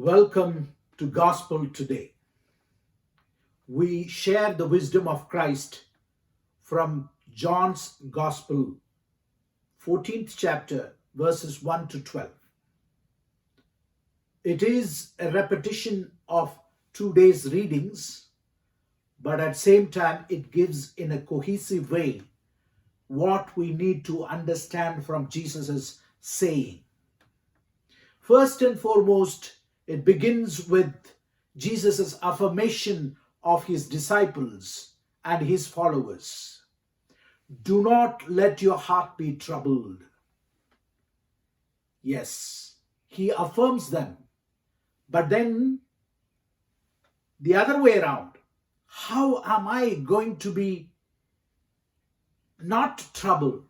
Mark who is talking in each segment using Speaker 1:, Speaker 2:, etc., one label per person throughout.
Speaker 1: Welcome to Gospel Today. We share the wisdom of Christ from John's Gospel, 14th chapter, verses 1 to 12. It is a repetition of 2 days' readings, but at the same time, it gives in a cohesive way what we need to understand from Jesus' saying. First and foremost, it begins with Jesus' affirmation of his disciples and his followers. Do not let your heart be troubled. Yes, he affirms them. But then the other way around, how am I going to be not troubled?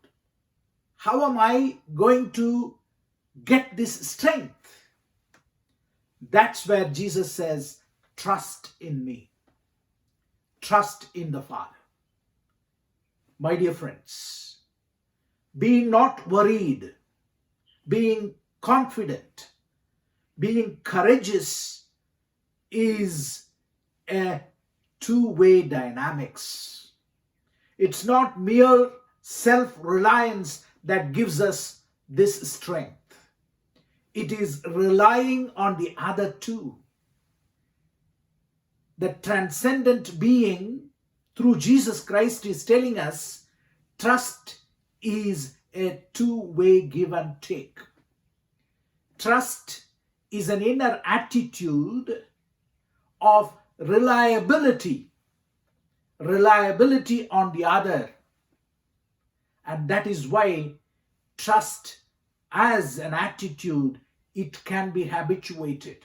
Speaker 1: How am I going to get this strength? That's where Jesus says, trust in me. Trust in the Father. My dear friends, being not worried, being confident, being courageous is a two-way dynamics. It's not mere self-reliance that gives us this strength. It is relying on the other two. The transcendent being through Jesus Christ is telling us trust is a two-way give and take. Trust is an inner attitude of reliability on the other. And that is why trust as an attitude, it can be habituated.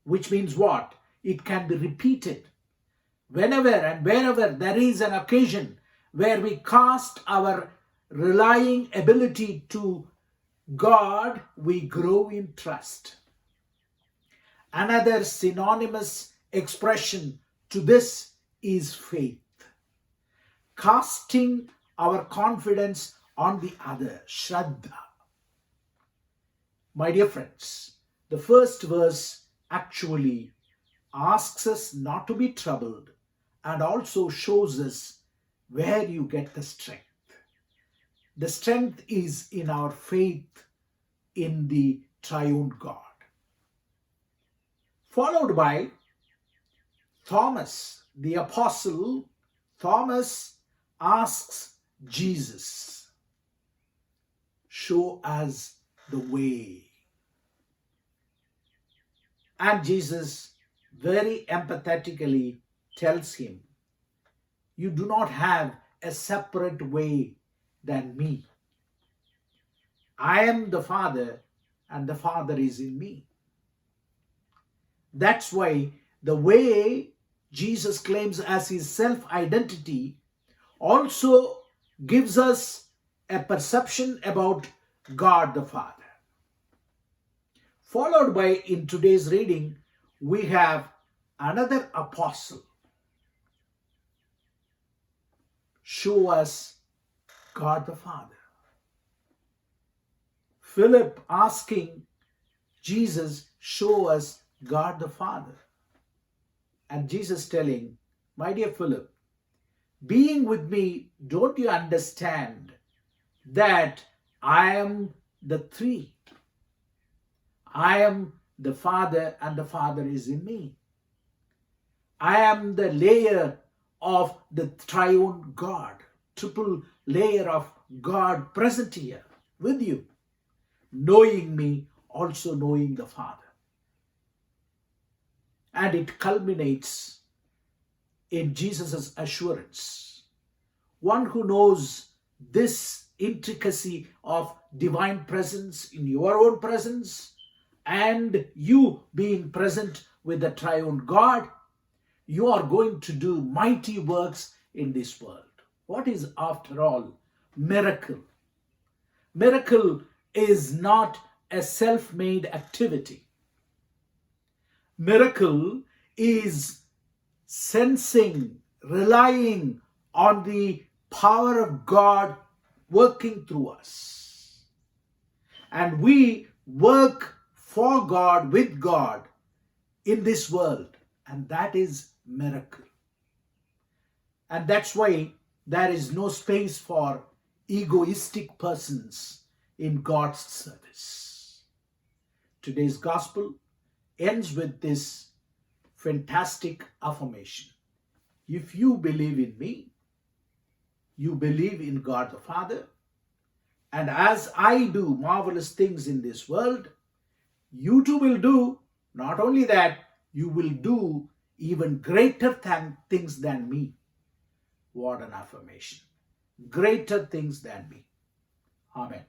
Speaker 1: Which means what? It can be repeated. Whenever and wherever there is an occasion where we cast our relying ability to God, we grow in trust. Another synonymous expression to this is faith. Casting our confidence on the other, Shraddha. My dear friends, the first verse actually asks us not to be troubled and also shows us where you get the strength. The strength is in our faith in the triune God. Followed by Thomas, the apostle. Thomas asks Jesus, show us the way. And Jesus very empathetically tells him, you do not have a separate way than me. I am the Father and the Father is in me. That's why the way Jesus claims as his self-identity also gives us a perception about God the Father. Followed by, in today's reading, we have another apostle. Show us God the Father. Philip asking Jesus, show us God the Father. And Jesus telling, my dear Philip, being with me, don't you understand that I am the three? I am the Father and the Father is in me. I am the layer of the triune God, triple layer of God present here with you, knowing me, also knowing the Father. And it culminates in Jesus' assurance. One who knows this intricacy of divine presence in your own presence and you being present with the triune God, you are going to do mighty works in this world. What is, after all, miracle? Miracle is not a self-made activity. Miracle is sensing, relying on the power of God working through us. And we work for God, with God in this world. And that is miracle. And that's why there is no space for egoistic persons in God's service. Today's gospel ends with this fantastic affirmation. If you believe in me, you believe in God the Father, and as I do marvelous things in this world, you too will do. Not only that, you will do even greater things than me. What an affirmation. Greater things than me. Amen.